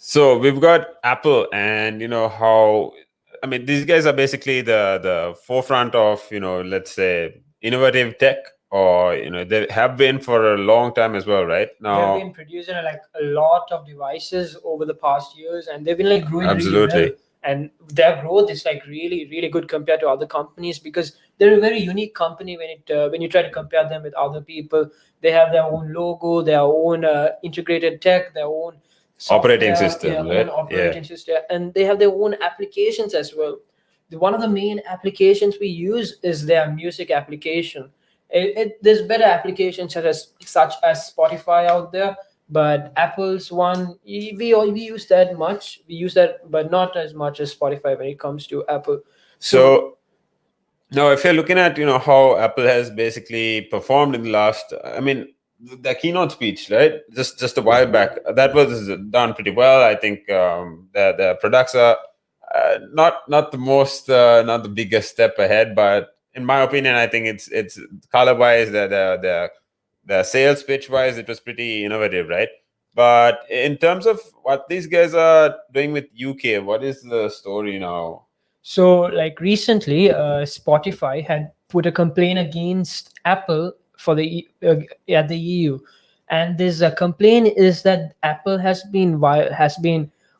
So we've got Apple, and how, I mean, these guys are basically the forefront of, let's say, innovative tech, or they have been for a long time as well, right? They have Now, been producing like a lot of devices over the past years, and they've been like growing really well. absolutely. And their growth is like really, really good compared to other companies because they're a very unique company when you try to compare them with other people. They have their own logo, their own integrated tech, their own Operating software, system, their right? own Yeah. operating system, and they have their own applications as well. One of the main applications we use is their music application. There's better applications such as Spotify out there, but Apple's one we use that much. We use that, but not as much as Spotify when it comes to Apple. So So now, if you're looking at how Apple has basically performed in the last, I mean, the keynote speech, right? Just a while back, that was done pretty well. I think the products are not the most, not the biggest step ahead, but in my opinion, I think it's color wise, the sales pitch wise, it was pretty innovative, right? But in terms of what these guys are doing with UK, what is the story now? So, like recently, Spotify had put a complaint against Apple for at the EU, and this complaint is that Apple has been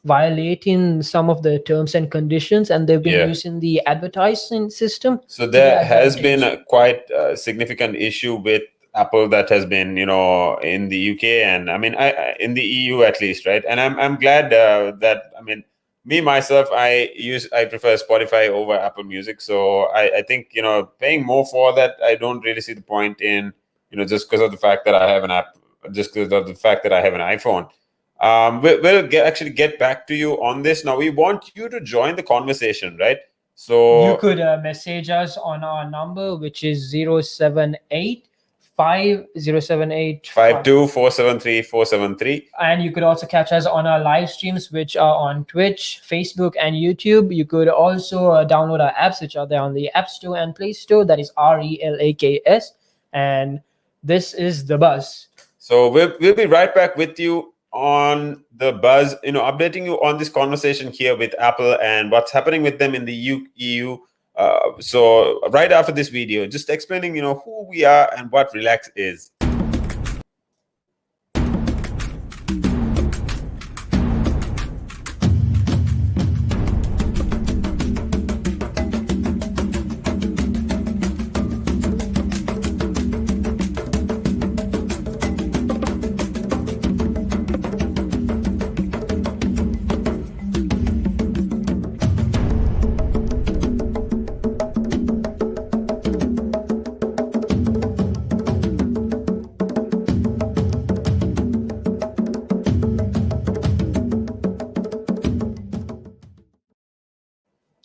violating some of the terms and conditions, and they've been Yeah. using the advertising system So to their there has been advantage. a quite significant issue with Apple that has been, in the UK, and I mean, in the EU at least, right? And I'm glad that, I mean, me myself, I prefer Spotify over Apple Music. So I think, paying more for that, I don't really see the point in, just because of the fact that I have an app, just because of the fact that I have an iPhone. We'll actually get back to you on this. Now we want you to join the conversation, right? You So could message us on our number, which is 078 5078. 52473473. And you could also catch us on our live streams, which are on Twitch, Facebook, and YouTube. You could also download our apps, which are there on the App Store and Play Store. That is RELAKS. And this is The Buzz. So we'll be right back with you on the buzz, updating you on this conversation here with Apple and what's happening with them in the EU. So right after this video, just explaining, who we are and what Relax is.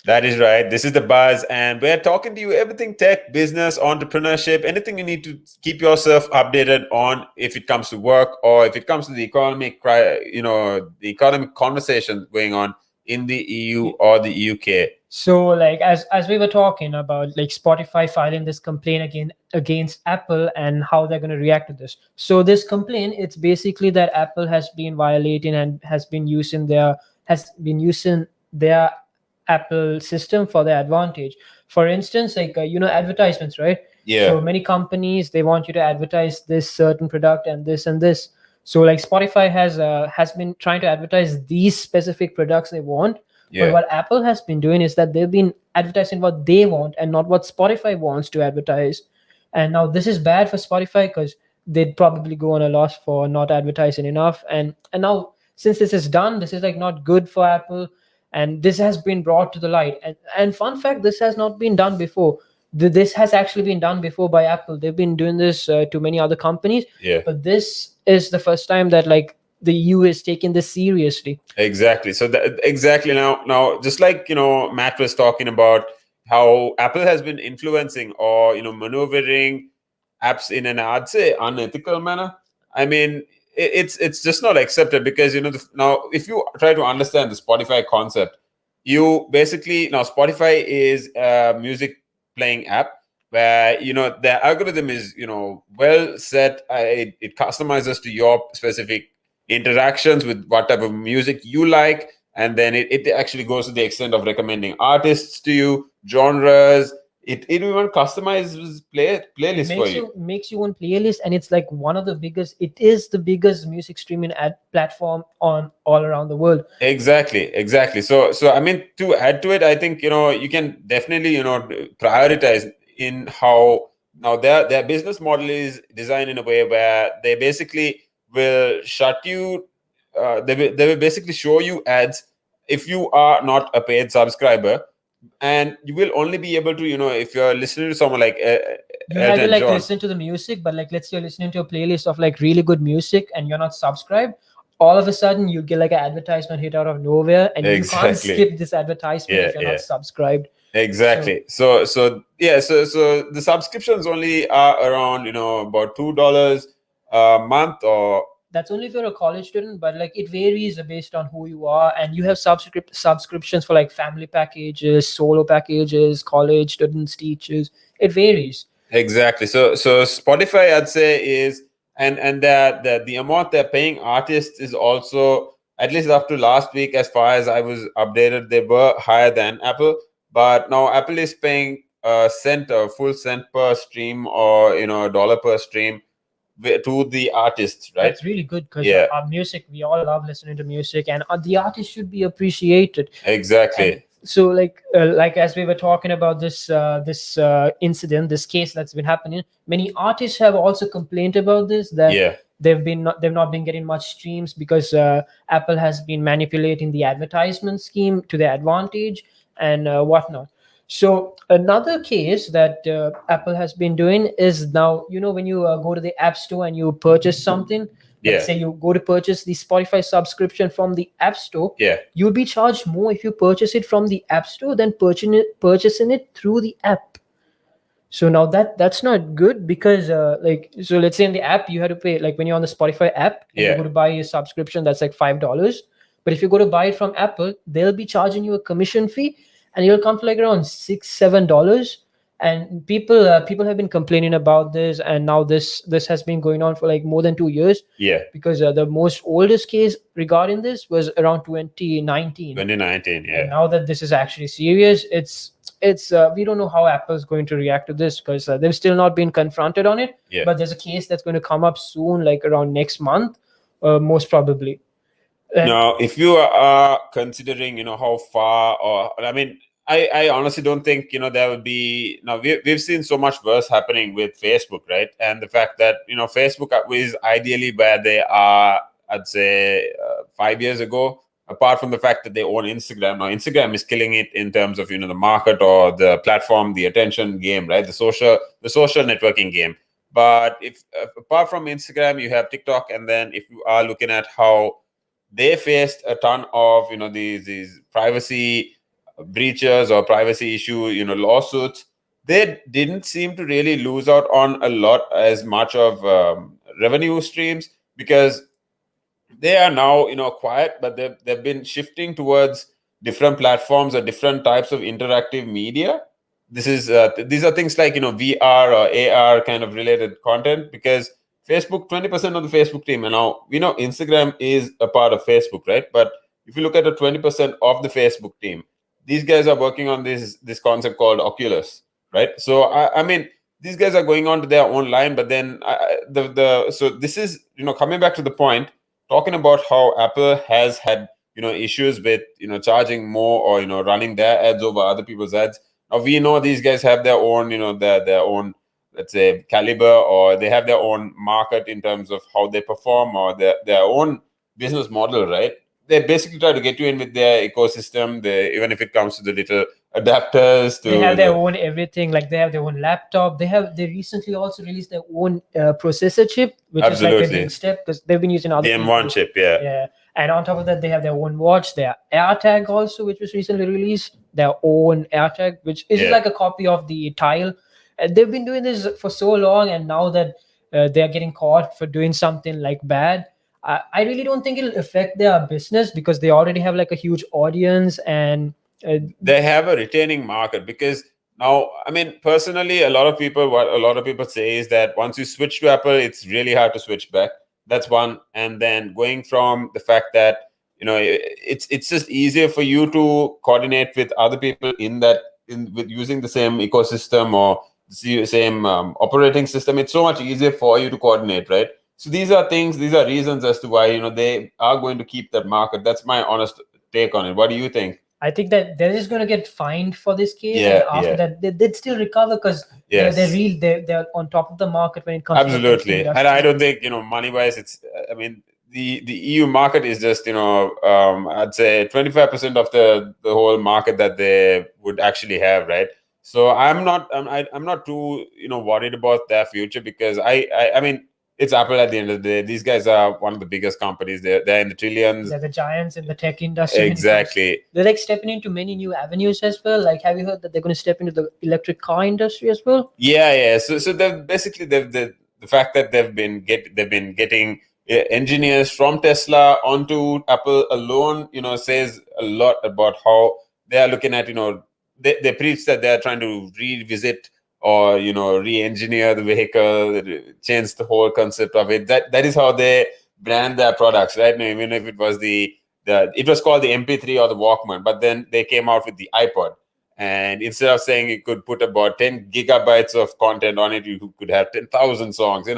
That is right. This is the buzz, and we're talking to you everything tech, business, entrepreneurship, anything you need to keep yourself updated on if it comes to work or if it comes to the the economic conversation going on in the EU or the UK. So, like as we were talking about, like Spotify filing this complaint against Apple and how they're going to react to this. So, this complaint, it's basically that Apple has been violating and has been using their Apple system for their advantage. For instance, like advertisements, right? Yeah. So many companies, they want you to advertise this certain product and this and this. So like Spotify has been trying to advertise these specific products they want. But Yeah. what Apple has been doing is that they've been advertising what they want and not what Spotify wants to advertise. And now this is bad for Spotify because they'd probably go on a loss for not advertising enough. And now since this is done, this is like not good for Apple, and this has been brought to the light. And fun fact, this has not been done before. This has actually been done before by Apple. They've been doing this to many other companies. Yeah. But this is the first time that like the EU is taking this seriously. Exactly. So exactly now, just like Matt was talking about how Apple has been influencing or maneuvering apps in an, I'd say, unethical manner. I mean, it's just not accepted because now if you try to understand the Spotify concept, you basically, now Spotify is a music playing app where the algorithm is well set. It customizes to your specific interactions with what type of music you like, and then it actually goes to the extent of recommending artists to you, genres. It even customizes playlists for you. Makes you one playlist, and it's like one of the biggest. It is the biggest music streaming ad platform on all around the world. Exactly. So I mean, to add to it, I think you can definitely prioritize in how now their business model is designed in a way where they basically will shut you. They will basically show you ads if you are not a paid subscriber, and you will only be able to if you're listening to someone like You have to Elton like John. listen to the music, but like let's say you're listening to a playlist of like really good music and you're not subscribed, all of a sudden you get like an advertisement hit out of nowhere, and you can't Exactly. skip this advertisement Yeah, if you're yeah. not subscribed. Exactly. So yeah. So the subscriptions only are around about $2 a month, or That's only if you're a college student, but like it varies based on who you are, and you have subscriptions for like family packages, solo packages, college students, teachers. It varies. exactly. So Spotify, I'd say, is and the amount they're paying artists is also, at least up to last week, as far as I was updated, they were higher than Apple. But now Apple is paying a full cent per stream, or a dollar per stream to the artists, right? That's really good because Yeah. our music, we all love listening to music, and the artist should be appreciated. Exactly. And so like as we were talking about this incident, this case that's been happening, many artists have also complained about this, that Yeah. they've not been getting much streams because Apple has been manipulating the advertisement scheme to their advantage and whatnot. So another case that Apple has been doing is, now when you go to the App Store and you purchase something, Yeah. let's say you go to purchase the Spotify subscription from the App Store, Yeah. you'll be charged more if you purchase it from the App Store than purchasing it through the app. So now that's not good, because so let's say in the app you have to pay, like when you're on the Spotify app and you Yeah. go to buy a subscription, that's like $5. But if you go to buy it from Apple, they'll be charging you a commission fee, and it'll come to like around $6-7. And people have been complaining about this, and now this has been going on for like more than 2 years, Yeah. because the most oldest case regarding this was around 2019. 2019. And Yeah. now that this is actually serious, it's we don't know how Apple's going to react to this, because they've still not been confronted on it. Yeah. But there's a case that's going to come up soon, like around next month, most probably. And Now, if you are considering, how far, or I mean, I honestly don't think there would be. Now we've seen so much worse happening with Facebook, right? And the fact that Facebook is ideally where they are, I'd say 5 years ago. Apart from the fact that they own Instagram, now Instagram is killing it in terms of the market, or the platform, the attention game, right? The social networking game. But if apart from Instagram, you have TikTok, and then if you are looking at how they faced a ton of these privacy breaches or privacy issue lawsuits, they didn't seem to really lose out on a lot as much of revenue streams, because they are now quiet, but they've been shifting towards different platforms or different types of interactive media. These are things like VR or AR kind of related content, because Facebook, 20% of the Facebook team, and now we know Instagram is a part of Facebook, right? But if you look at the 20% of the Facebook team, these guys are working on this concept called Oculus, right? So I mean, these guys are going on to their own line, but then so this is coming back to the point, talking about how Apple has had issues with charging more, or running their ads over other people's ads. Now we know these guys have their own their own, let's say, caliber, or they have their own market in terms of how they perform, or their own business model, right? They basically try to get you in with their ecosystem. Even if it comes to the little adapters to they have their own everything, like they have their own laptop, they recently also released their own processor chip, which is like a Absolutely. big step, because they've been using other the M1 people's- chip. Yeah. Yeah, and on top of that, they have their own watch, their AirTag also, which was recently released, their own AirTag, which is Yeah. like a copy of the Tile. And they've been doing this for so long, and now that they're getting caught for doing something like bad, I really don't think it'll affect their business, because they already have like a huge audience, and they have a retaining market. Because now, I mean, personally, what a lot of people say is that once you switch to Apple, it's really hard to switch back, That's one. And then going from the fact that it's just easier for you to coordinate with other people in that in with using the same ecosystem or the same operating system. It's so much easier for you to coordinate, right? So these are things, these are reasons as to why they are going to keep that market. That's my honest take on it. What do you think? I think that they're just gonna get fined for this case, and Yeah, after yeah. that, they'd still recover because they're Yes. real. They're on top of the market when it comes to the tech Absolutely. And I industry. don't think, money wise, it's, I mean, the EU market is just, I'd say 25% of the whole market that they would actually have, right? So I'm not too, worried about their future because I mean, it's Apple at the end of the day. These guys are one of the biggest companies. They're in the trillions. They're the giants in the tech industry. Exactly. They're like stepping into many new avenues as well. Like, have you heard that they're going to step into the electric car industry as well? Yeah, yeah. So they've basically the fact that they've been getting engineers from Tesla onto Apple alone, says a lot about how they are looking at, they preach that they are trying to revisit or re-engineer the vehicle, change the whole concept of it. That is how they brand their products, right? Now, even if it was it was called the MP3 or the Walkman, but then they came out with the iPod. And instead of saying you could put about 10 gigabytes of content on it, you could have 10,000 songs.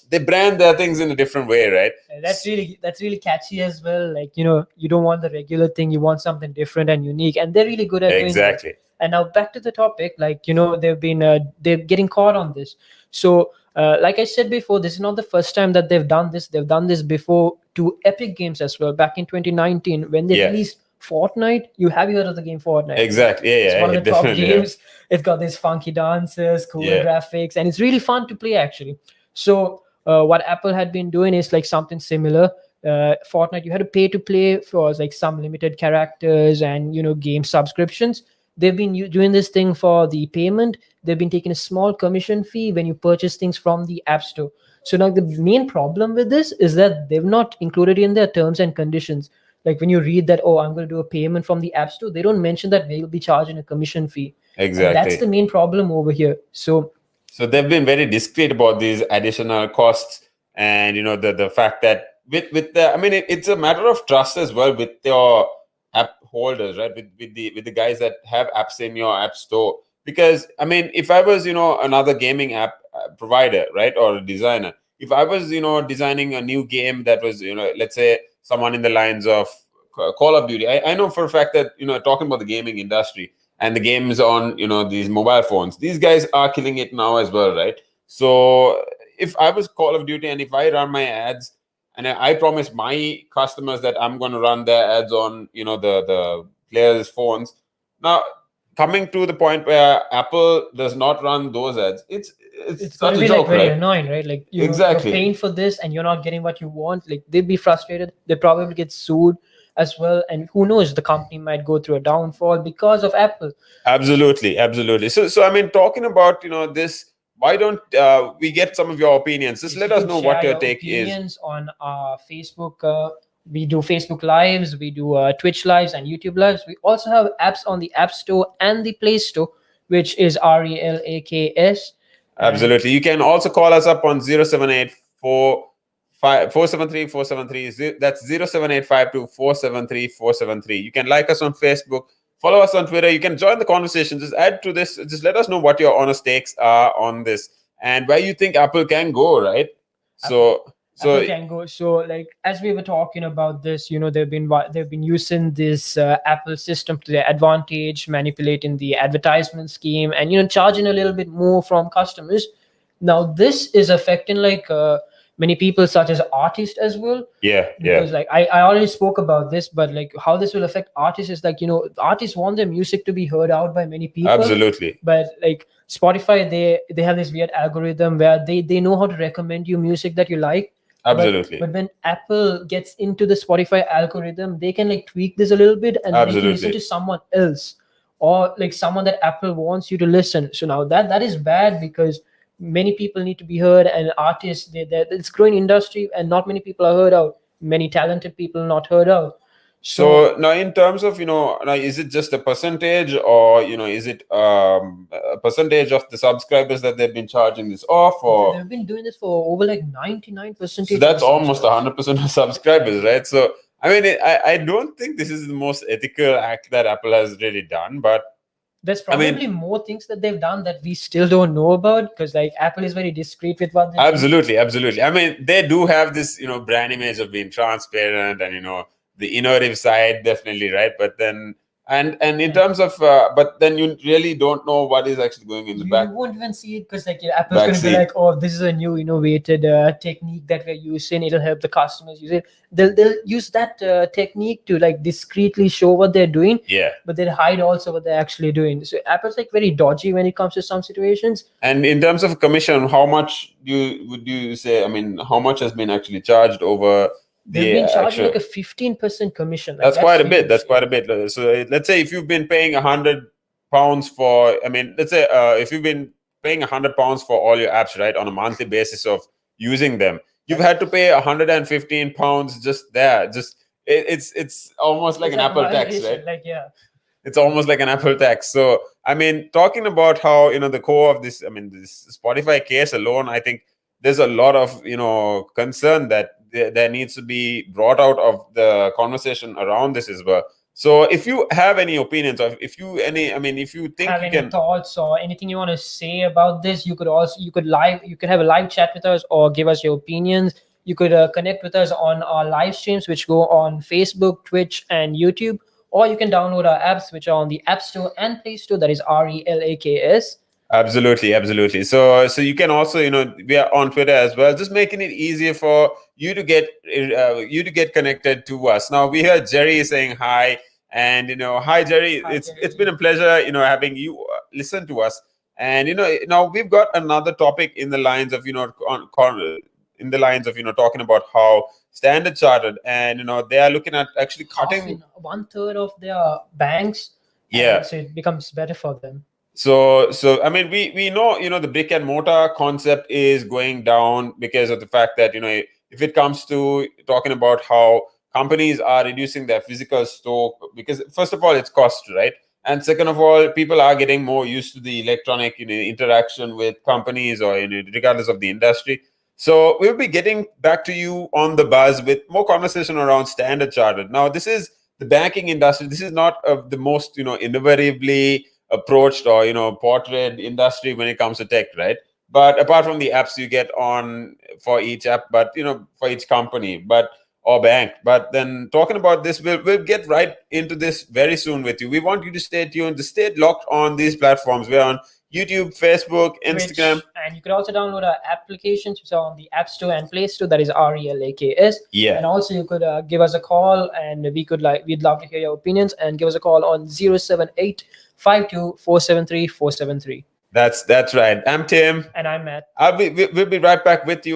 They brand their things in a different way, right? That's really catchy as well. Like, you don't want the regular thing, you want something different and unique, and they're really good at doing that. Exactly. And now back to the topic, like, they're getting caught on this. So like I said before, this is not the first time that they've done this. They've done this before to Epic Games as well, back in 2019 when they released Fortnite. You heard of the game Fortnite? Exactly. Yeah, It's one of the top definitely, games. It's got these funky dances, cool graphics, and it's really fun to play actually. So what Apple had been doing is like something similar. Fortnite, you had to pay to play for like some limited characters and game subscriptions. They've been doing this thing for the payment. They've been taking a small commission fee when you purchase things from the App Store. So now the main problem with this is that they've not included in their terms and conditions. Like when you read that, oh, I'm going to do a payment from the App Store, they don't mention that they'll be charging a commission fee. Exactly. And that's the main problem over here. So they've been very discreet about these additional costs, and the fact that with the, I mean, it's a matter of trust as well with your app holders, right? With the guys that have apps in your app store. Because I mean, if I was another gaming app provider, right, or a designer, if I was designing a new game that was let's say someone in the lines of Call of Duty, I know for a fact that talking about the gaming industry and the games on these mobile phones, these guys are killing it now as well, right? So if I was Call of Duty and if I run my ads and I promise my customers that I'm going to run their ads on the players' phones, now coming to the point where Apple does not run those ads, it's going to be joke, like very right? annoying, right? Like Exactly. you're paying for this and you're not getting what you want. Like they'd be frustrated. They probably get sued as well, and who knows, the company might go through a downfall because of Apple. Absolutely. So I mean, talking about this, why don't we get some of your opinions? Just let us know what your take is on our Facebook. We do Facebook lives, we do Twitch lives and YouTube lives. We also have apps on the App Store and the Play Store, which is Relaks. Absolutely. You can also call us up on 0784 473 473. That's 07852 473 473. You can like us on Facebook, follow us on Twitter. You can join the conversation. Just add to this. Just let us know what your honest takes are on this and where you think Apple can go, right? Apple can go. So like as we were talking about this, they've been using this Apple system to their advantage, manipulating the advertisement scheme and charging a little bit more from customers. Now this is affecting like many people such as artists as well. Because like I already spoke about this, but like how this will affect artists is like artists want their music to be heard out by many people. Absolutely. But like Spotify, they have this weird algorithm where they know how to recommend you music that you like. Absolutely. But when Apple gets into the Spotify algorithm, they can like tweak this a little bit and make you listen to someone else or like someone that Apple wants you to listen. So now that is bad because many people need to be heard, and artists, it's growing industry and not many people are heard out. Many talented people not heard out. So now, in terms of now, is it just a percentage, or is it a percentage of the subscribers that they've been charging this off, or they've been doing this for over like 99%. so that's almost 100% of subscribers, right? So I mean, I don't think this is the most ethical act that Apple has really done, but there's I mean, probably more things that they've done that we still don't know about, because like Apple is very discreet with what they do. absolutely. I mean, they do have this brand image of being transparent and the innovative side, definitely, right? But then and in terms of but then you really don't know what is actually going in the back. You won't even see it, because like Apple's going to be like, oh, this is a new innovated technique that we're using, it'll help the customers use it. They'll use that technique to like discreetly show what they're doing, Yeah. but they'll hide also what they're actually doing. So Apple's like very dodgy when it comes to some situations. And in terms of commission, how much would you say, I mean, how much has been actually charged over? They've been charging like a 15% commission. Like, that's quite a bit. That's quite a bit. So let's say if you've been paying £100 for, I mean, let's say if you've been paying £100 for all your apps, right, on a monthly basis of using them, you've had to pay £115 just there. Just it's almost like an Apple tax, right? Like, yeah. It's almost like an Apple tax. So I mean, talking about how the core of this, I mean, this Spotify case alone, I think there's a lot of concern that there needs to be brought out of the conversation around this as well. So if you have any opinions, or if you think have you any thoughts or anything you want to say about this, you could have a live chat with us or give us your opinions. You could connect with us on our live streams, which go on Facebook, Twitch, and YouTube, or you can download our apps, which are on the App Store and Play Store. That is Relaks. Absolutely. So you can also, we are on Twitter as well, just making it easier for you to get connected to us. Now we heard Jerry saying hi, and hi Jerry. It's been a pleasure, having you listen to us. And now we've got another topic in the lines of talking about how Standard Chartered, and they are looking at actually cutting 1/3 of their banks. Yeah. So it becomes better for them. So I mean, we know the brick and mortar concept is going down because of the fact that if it comes to talking about how companies are reducing their physical store, because first of all it's cost, right? And second of all, people are getting more used to the electronic interaction with companies, or regardless of the industry. So we'll be getting back to you on the buzz with more conversation around Standard Chartered. Now this is the banking industry. This is not the most innovatively approached or portrayed industry when it comes to tech, right? But apart from the apps you get on for each app, but for each company or bank. But then talking about this, we'll get right into this very soon with you. We want you to stay tuned, to stay locked on these platforms. We're on YouTube, Facebook, Instagram, Twitch, and you can also download our applications, which are on the App Store and Play Store. That is Relaks. Yeah. And also you could give us a call, and we'd love to hear your opinions, and give us a call on 078-52-473-473. That's right. I'm Tim, and I'm Matt. we'll be right back with you.